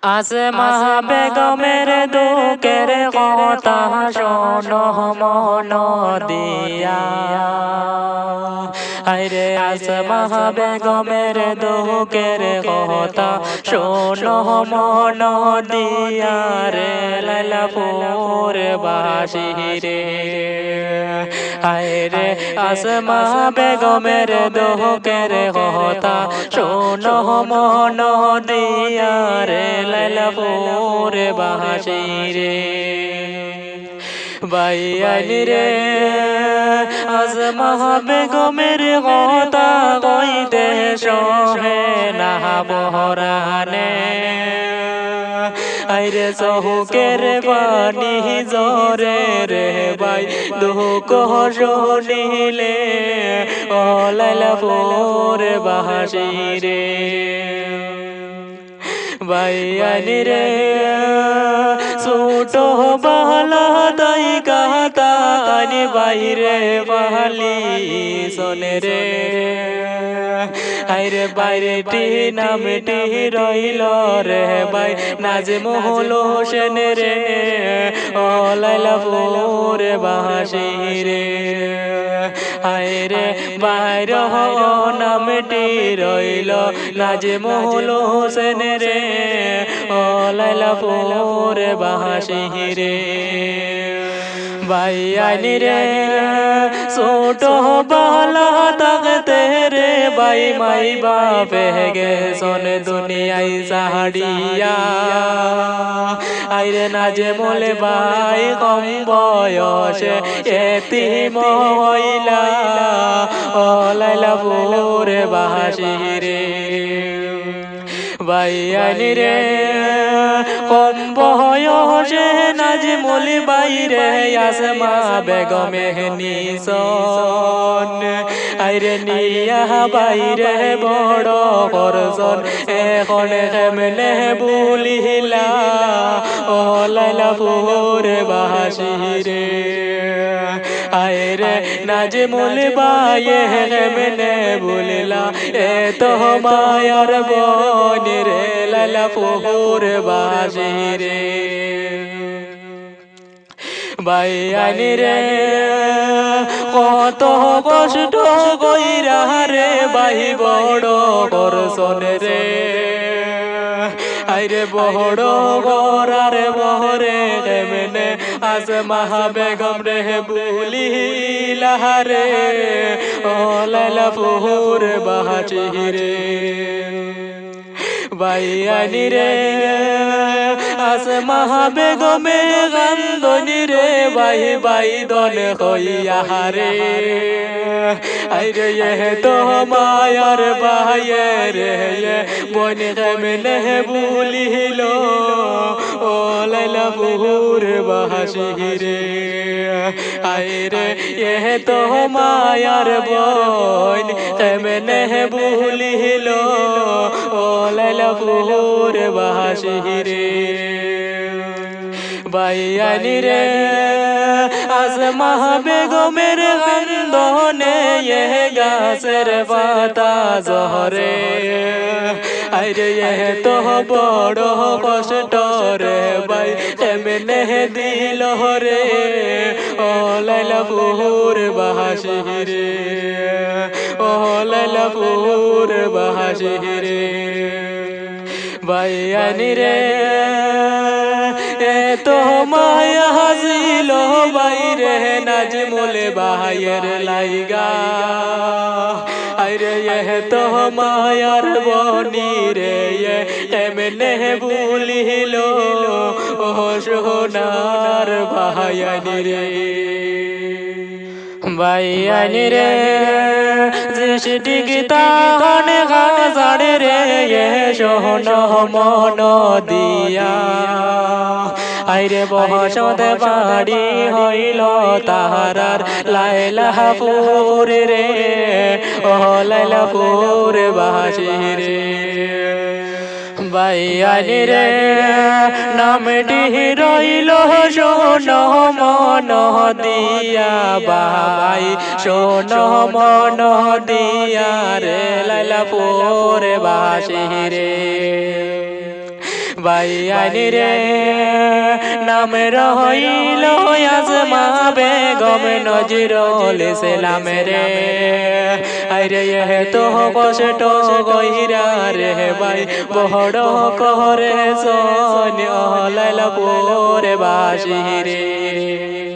আসমা বেগমের দুঃখের কথা শোনো মন দিয়া। হায়রে আসমা বেগমের দুঃখের কথা শোনো মন দিয়া রে লাইলাপুর বাসী রে। হায়রে আসমা বেগমের দুঃখের কথা শোনো মন দিয়া রে লাইলাপুর বাসী রে। বাইয়ানি রে আসমা বেগমের কথা কইতে সহে না বহরানে। আইরে চহুকের পানি জরে রে বাই দুঃখ শুনিলে ও লাইলাপুর বাসী রে। বাইয়ানি রে ছোট বালা তাই কাতানি বাইরে বালি শোনে রে। আইরে বাইরেটি নামটি রইল রে বাই নাজমুল হোসেন রে ও লাইলাপুর বাসী রে। আইরে বাইর নামটি রইল নাজমুল হোসেন রে ও লাইলাপুর বাসী রে। বাইয়ানি রে ছোট বালা তাকতে রে বাই মাই বাপে গে সোন দুনিয়ায় সাহাড়িয়া। আইরে নাজমুল বাই কম বয়সে এতিম হইলা ও লাইলাপুর বাসী রে। বাইয়ানি রে কম বয়সে নাজমুল বাইরে আসমা বেগমে নিশন। আইরে নিয়া বাইরে বড় করছন এখন কেমনে ভুলিলা ও লাইলাপুর বাসী রে। আইরে নাজমুল বাইয়ে কেমনে ভুলিলা এ তো মায়ার বোন রে লাইলাপুর বাসী রে। বাইয়ানি রে কত কষ্ট কইরা রে বাই বড় করছন রে। আইরে বড় গরার বহরে কেমনে আসমা বেগম রে ভুলিলা রে ও লাইলাপুর বাসী রে। বাইয়ানি রে আসমা বেগমে গান্দনি রে বাই বাই দন হইয়া রে। আইরে এ তো মায়ার বায়ে রে বন কেমনে ভুলিল ও লাইলাপুর বাসী রে। আইরে এ তো মায়ার বোন কেমনে ভুলিল ও লাইলাপুর বাসী রে। বাইয়ানি রে আসমা বেগমের কান্দনে এ গাছের পাতা ঝরে। আইরে এ তো বড় কষ্ট রে বাই কেমনে দিল রে ও লাইলাপুর বাসী রে ও লাইলাপুর বাসী রে। বাইয়ানি রে এ তো মায়া হাসিল বাইরে নাজমুল বাহায়ের লাইগা। আইরে এ তো মায়ার বনি রে কেমনে ভুলিল ও সোনার বাইয়ানি রে। বাইয়ানি রে দৃষ্টি গীতান গাছাড়ে রে শোনো মন দিয়া। আইরে বসত বাড়ি হইল তাহারার লাইলাপুর রে ও লাইলাপুর বাসী রে। বাইয়ানি রে নামটি রইল শোনো মন দিয়া বাই শোনো মন দিয়া রে লাইলাপুর বাসী রে। ভাই আইনি রে নাম রহইল আজমা বেগম নজরুল ইসলাম রে আইরে এ তো কষ্ট গহিরা রে ভাই বড় করে সোন লাইলাপুর বাসি রে